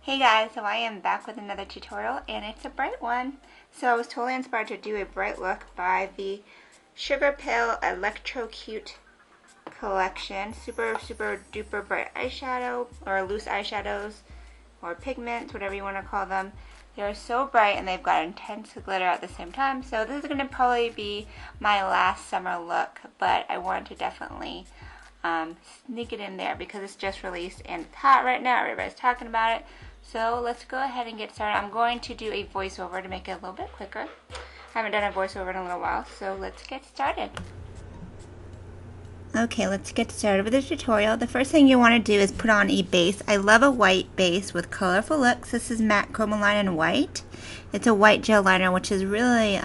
Hey guys, so I am back with another tutorial and it's a bright one. So I was totally inspired to do a bright look by the Sugarpill ElektroCute collection. Super duper bright eyeshadow or loose eyeshadows or pigments, whatever you want to call them. They're so bright and they've got intense glitter at the same time. So this is going to probably be my last summer look, but I wanted to definitely sneak it in there because it's just released and it's hot right now. Everybody's talking about it. So let's go ahead and get started. I'm going to do a voiceover to make it a little bit quicker. I haven't done a voiceover in a little while, so let's get started. Okay, let's get started with the tutorial. The first thing you want to do is put on a base. I love a white base with colorful looks. This is matte Chromoline in white. It's a white gel liner, which is really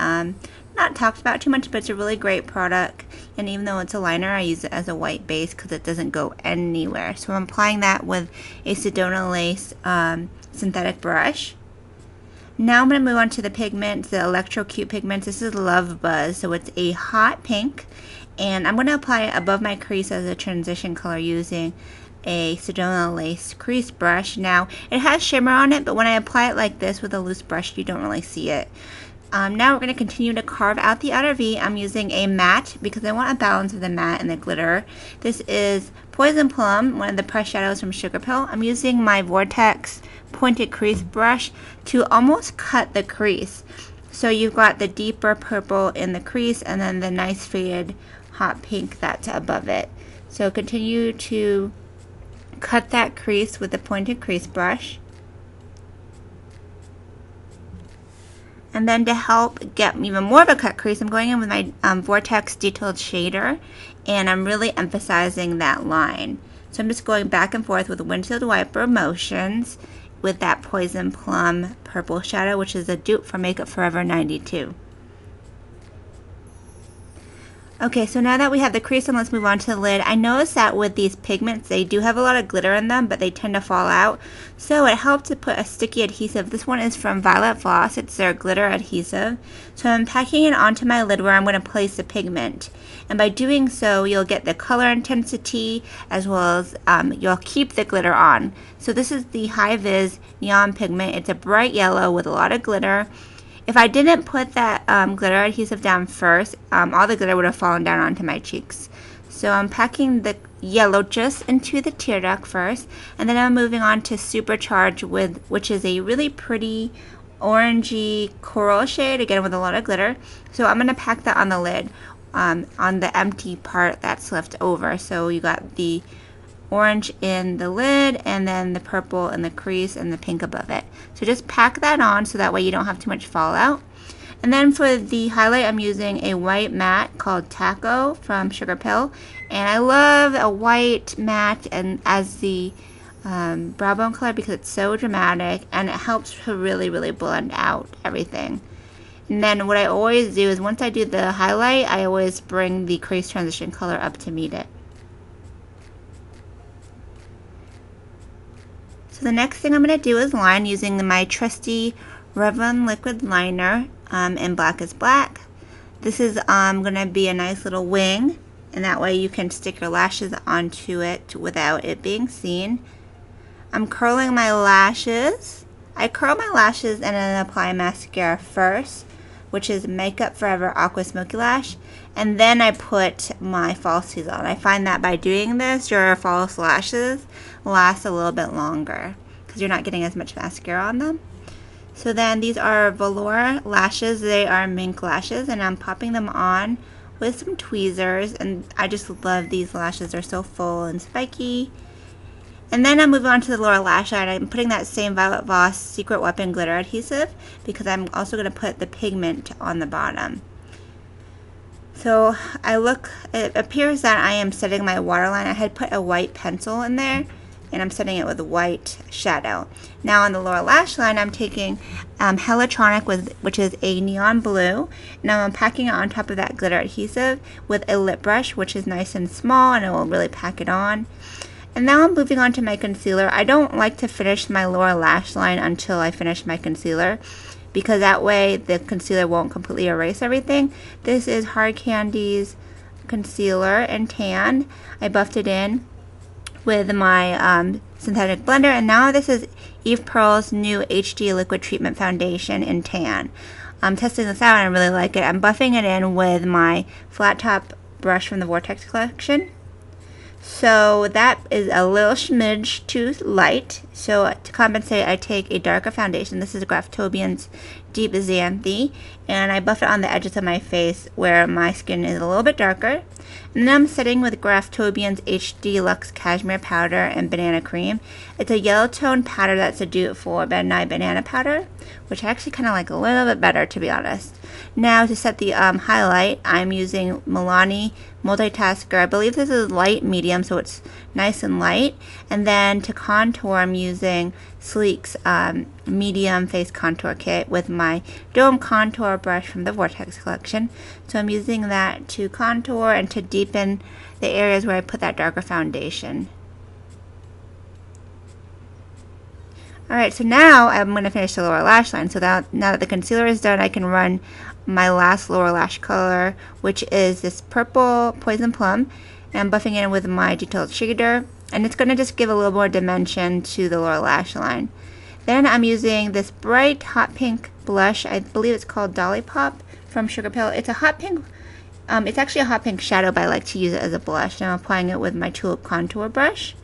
not talked about too much, but it's a really great product. And even though it's a liner, I use it as a white base because it doesn't go anywhere. So I'm applying that with a Sedona Lace synthetic brush. Now I'm going to move on to the pigments, the ElektroCute pigments. This is Love Buzz, so it's a hot pink. And I'm going to apply it above my crease as a transition color using a Sedona Lace crease brush. Now, it has shimmer on it, but when I apply it like this with a loose brush, you don't really see it. Now we're going to continue to carve out the outer V. I'm using a matte because I want a balance of the matte and the glitter. This is Poison Plum, one of the pressed shadows from Sugarpill. I'm using my Vortex pointed crease brush to almost cut the crease. So you've got the deeper purple in the crease and then the nice faded hot pink that's above it. So continue to cut that crease with the pointed crease brush. And then to help get even more of a cut crease, I'm going in with my Vortex Detailed Shader, and I'm really emphasizing that line. So I'm just going back and forth with windshield wiper motions with that Poison Plum purple shadow, which is a dupe for Makeup Forever 92. Okay, so now that we have the crease on, let's move on to the lid. I noticed that with these pigments, they do have a lot of glitter in them, but they tend to fall out. So it helped to put a sticky adhesive. This one is from Violet Floss. It's their glitter adhesive. So I'm packing it onto my lid where I'm going to place the pigment. And by doing so, you'll get the color intensity as well as you'll keep the glitter on. So this is the High Vis Neon Pigment. It's a bright yellow with a lot of glitter. If I didn't put that glitter adhesive down first, all the glitter would have fallen down onto my cheeks. So I'm packing the yellow just into the tear duct first, and then I'm moving on to Supercharge, which is a really pretty orangey coral shade, again with a lot of glitter. So I'm going to pack that on the lid, on the empty part that's left over. So you got the orange in the lid and then the purple in the crease and the pink above it. So just pack that on so that way you don't have too much fallout. And then for the highlight, I'm using a white matte called Taco from Sugarpill, and I love a white matte and as the brow bone color because it's so dramatic and it helps to really blend out everything. And then what I always do is once I do the highlight, I always bring the crease transition color up to meet it. So the next thing I'm going to do is line using my trusty Revlon liquid liner in Black is Black. This is going to be a nice little wing, and that way you can stick your lashes onto it without it being seen. I'm curling my lashes. I curl my lashes and then apply mascara first, which is Makeup Forever Aqua Smoky Lash, and then I put my falsies on. I find that by doing this, your false lashes last a little bit longer because you're not getting as much mascara on them. So then these are velour lashes. They are mink lashes, and I'm popping them on with some tweezers, and I just love these lashes. They're so full and spiky. And then I'm moving on to the lower lash line. I'm putting that same Violet Voss Secret Weapon glitter adhesive because I'm also going to put the pigment on the bottom. So it appears that I am setting my waterline. I had put a white pencil in there, and I'm setting it with a white shadow. Now on the lower lash line, I'm taking Helitronic, which is a neon blue. Now I'm packing it on top of that glitter adhesive with a lip brush, which is nice and small, and it will really pack it on. And now I'm moving on to my concealer. I don't like to finish my lower lash line until I finish my concealer because that way the concealer won't completely erase everything. This is Hard Candy's concealer in tan. I buffed it in with my synthetic blender, and now this is Eve Pearl's new HD Liquid Treatment Foundation in Tan. I'm testing this out and I really like it. I'm buffing it in with my flat top brush from the Vortex collection. So that is a little smidge too light. So to compensate, I take a darker foundation. This is Graftobian's Deep Xanthe, and I buff it on the edges of my face where my skin is a little bit darker. And then I'm setting with Graftobian's HD Luxe Cashmere Powder and Banana Cream. It's a yellow tone powder that's a dupe for Midnight Banana Powder, which I actually kind of like a little bit better, to be honest. Now to set the highlight, I'm using Milani Multitasker. I believe this is light medium, so it's nice and light. And then to contour, I'm using Sleek's medium face contour kit with my Dome contour brush from the Vortex collection. So I'm using that to contour and to deepen the areas where I put that darker foundation. Alright, so now I'm going to finish the lower lash line. So now that the concealer is done, I can run my last lower lash color, which is this purple Poison Plum. And I'm buffing it in with my detailed shader. And it's going to just give a little more dimension to the lower lash line. Then I'm using this bright hot pink blush. I believe it's called Dolly Pop from Sugarpill. It's a hot pink, it's actually a hot pink shadow, but I like to use it as a blush. And I'm applying it with my Tulip contour brush.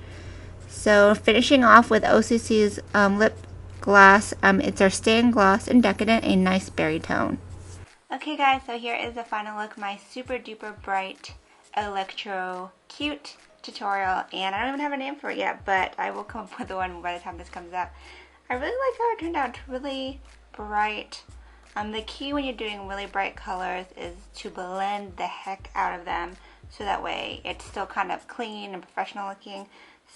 So finishing off with OCC's lip gloss. It's our Staying Gloss in Decadent, a nice berry tone. Okay guys, so here is the final look, my super duper bright ElektroCute tutorial, and I don't even have a name for it yet, but I will come up with one by the time this comes out. I really like how it turned out. It's really bright. The key when you're doing really bright colors is to blend the heck out of them, so that way it's still kind of clean and professional looking.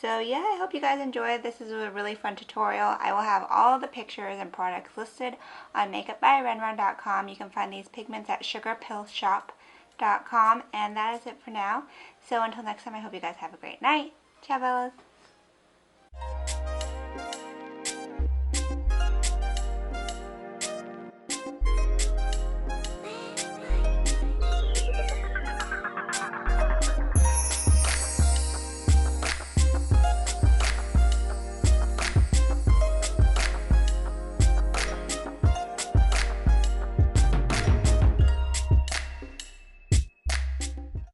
So yeah, I hope you guys enjoyed. This is a really fun tutorial. I will have all of the pictures and products listed on makeupbyrenren.com. You can find these pigments at sugarpillshop.com. And that is it for now. So until next time, I hope you guys have a great night. Ciao, bellas.